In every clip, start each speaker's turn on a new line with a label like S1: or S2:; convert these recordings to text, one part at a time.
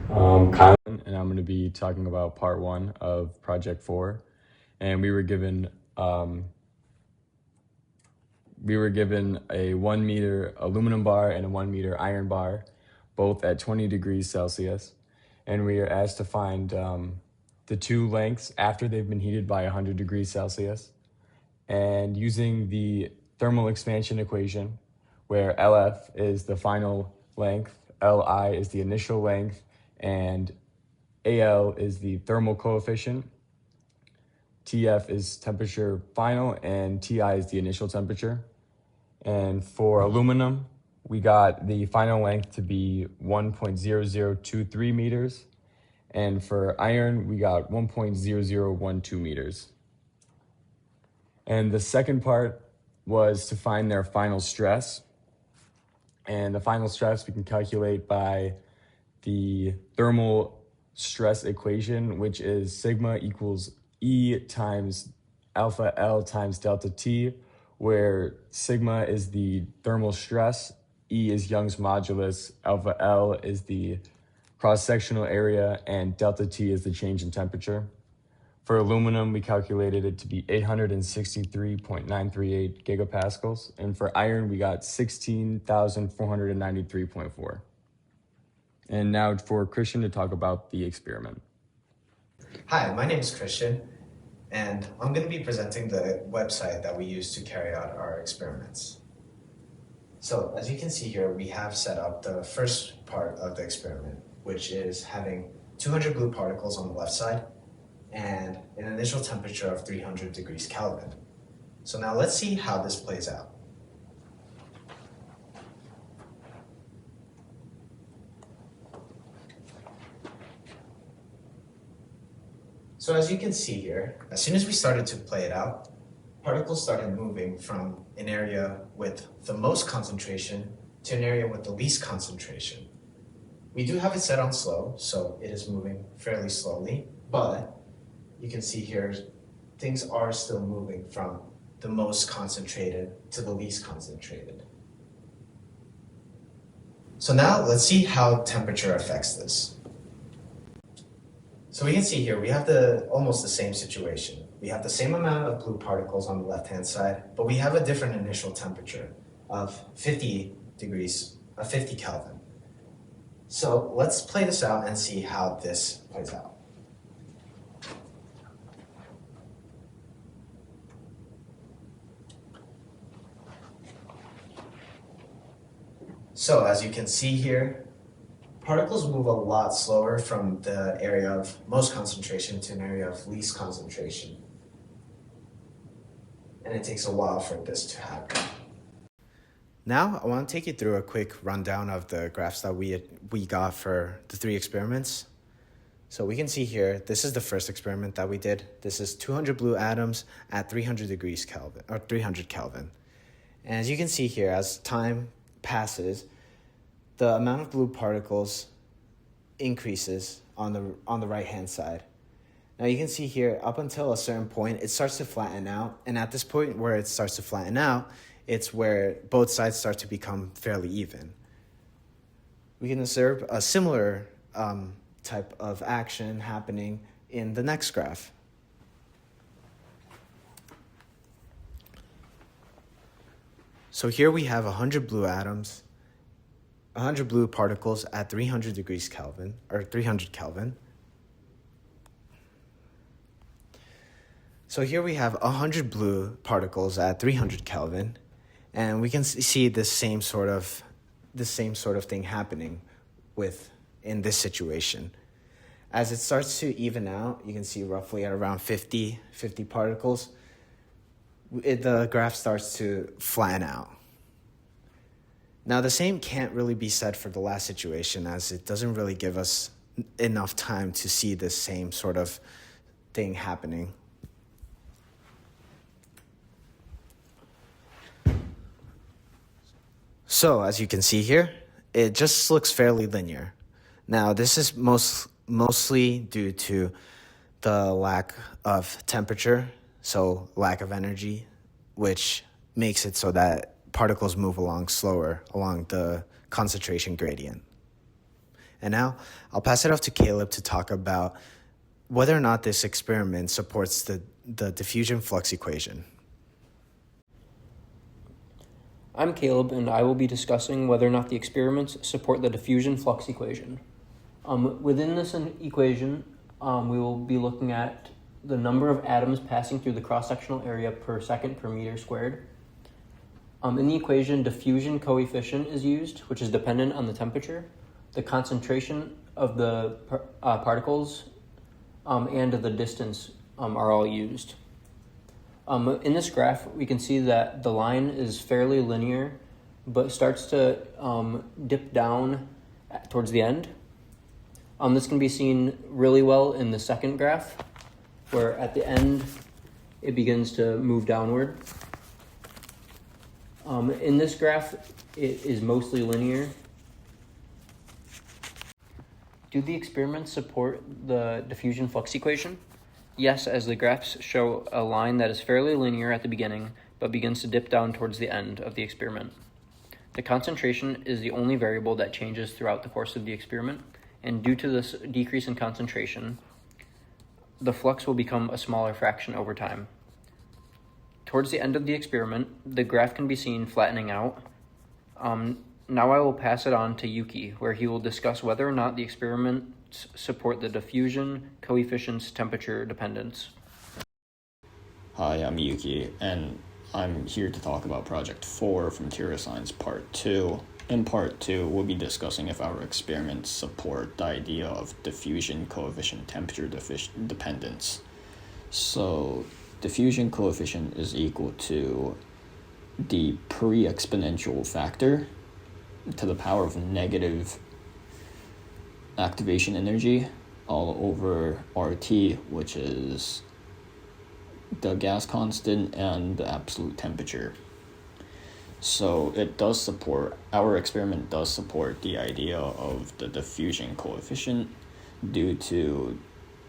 S1: Kylan, and I'm going to be talking about part one of Project 4. And we were given a 1 meter aluminum bar and a 1 meter iron bar, both at 20 degrees Celsius. And we are asked to find the two lengths after they've been heated by 100 degrees Celsius. And using the thermal expansion equation, where LF is the final length, LI is the initial length, and AL is the thermal coefficient, TF is temperature final, and TI is the initial temperature. And for aluminum, we got the final length to be 1.0023 meters. And for iron, we got 1.0012 meters. And the second part was to find their final stress. And the final stress we can calculate by the thermal stress equation, which is sigma equals E times alpha L times delta T, where sigma is the thermal stress, E is Young's modulus, alpha L is the cross-sectional area, and delta T is the change in temperature. For aluminum, we calculated it to be 863.938 gigapascals, and for iron, we got 16,493.4. And now for Christian to talk about the experiment.
S2: Hi, my name is Christian, and I'm going to be presenting the website that we use to carry out our experiments. So, as you can see here, we have set up the first part of the experiment, which is having 200 blue particles on the left side and an initial temperature of 300 degrees Kelvin. So now let's see how this plays out. So as you can see here, as soon as we started to play it out, particles started moving from an area with the most concentration to an area with the least concentration. We do have it set on slow, so it is moving fairly slowly, but you can see here, things are still moving from the most concentrated to the least concentrated. So now let's see how temperature affects this. So we can see here, we have almost the same situation. We have the same amount of blue particles on the left-hand side, but we have a different initial temperature of 50 Kelvin. So let's play this out and see how this plays out. So as you can see here, particles move a lot slower from the area of most concentration to an area of least concentration. And it takes a while for this to happen.
S3: Now, I want to take you through a quick rundown of the graphs that we got for the three experiments. So we can see here, this is the first experiment that we did. This is 200 blue atoms at 300 degrees Kelvin, or 300 Kelvin. And as you can see here, as time passes, the amount of blue particles increases on the right-hand side. Now you can see here, up until a certain point, it starts to flatten out. And at this point where it starts to flatten out, it's where both sides start to become fairly even. We can observe a similar type of action happening in the next graph. So here we have 100 blue atoms, 100 blue particles at 300 degrees Kelvin, or 300 Kelvin. So here we have 100 blue particles at 300 Kelvin, and we can see the same sort of thing happening in this situation. As it starts to even out, you can see roughly at around 50 particles, the graph starts to flatten out. Now, the same can't really be said for the last situation, as it doesn't really give us enough time to see the same sort of thing happening. So, as you can see here, it just looks fairly linear. Now, this is mostly due to the lack of temperature, so lack of energy, which makes it so that particles move along slower along the concentration gradient. And now I'll pass it off to Caleb to talk about whether or not this experiment supports the diffusion flux equation.
S4: I'm Caleb, and I will be discussing whether or not the experiments support the diffusion flux equation. Within this equation, we will be looking at the number of atoms passing through the cross-sectional area per second per meter squared. In the equation, diffusion coefficient is used, which is dependent on the temperature, the concentration of the particles, and the distance are all used. In this graph, we can see that the line is fairly linear, but starts to dip down towards the end. This can be seen really well in the second graph, where at the end, it begins to move downward. In this graph, it is mostly linear. Do the experiments support the diffusion flux equation? Yes, as the graphs show a line that is fairly linear at the beginning, but begins to dip down towards the end of the experiment. The concentration is the only variable that changes throughout the course of the experiment, and due to this decrease in concentration, the flux will become a smaller fraction over time. Towards the end of the experiment, the graph can be seen flattening out. Now I will pass it on to Yuki, where he will discuss whether or not the experiments support the diffusion coefficient's temperature dependence.
S5: Hi, I'm Yuki, and I'm here to talk about Project 4 from Material Science Part 2. In Part 2, we'll be discussing if our experiments support the idea of diffusion coefficient temperature dependence. So, diffusion coefficient is equal to the pre-exponential factor to the power of negative activation energy all over RT, which is the gas constant and the absolute temperature. So our experiment does support the idea of the diffusion coefficient due to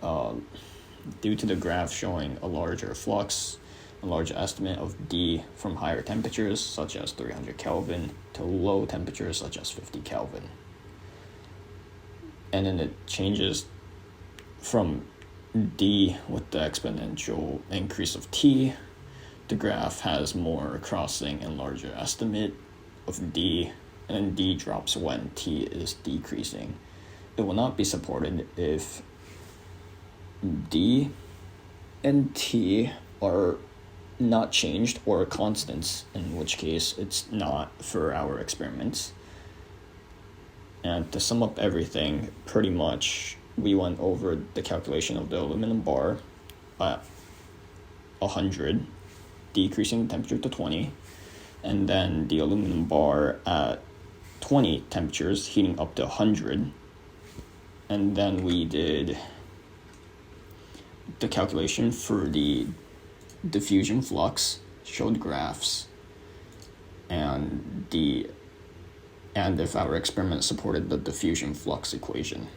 S5: the graph showing a larger flux, a larger estimate of D from higher temperatures such as 300 Kelvin to low temperatures such as 50 Kelvin. And then it changes from D with the exponential increase of T. The graph has more crossing and larger estimate of D, and then D drops when T is decreasing. It will not be supported if D and T are not changed or constants, in which case it's not for our experiments. And to sum up everything, pretty much we went over the calculation of the aluminum bar at 100, decreasing the temperature to 20, and then the aluminum bar at 20 temperatures, heating up to 100. And then we did the calculation for the diffusion flux, showed graphs, and if our experiment supported the diffusion flux equation.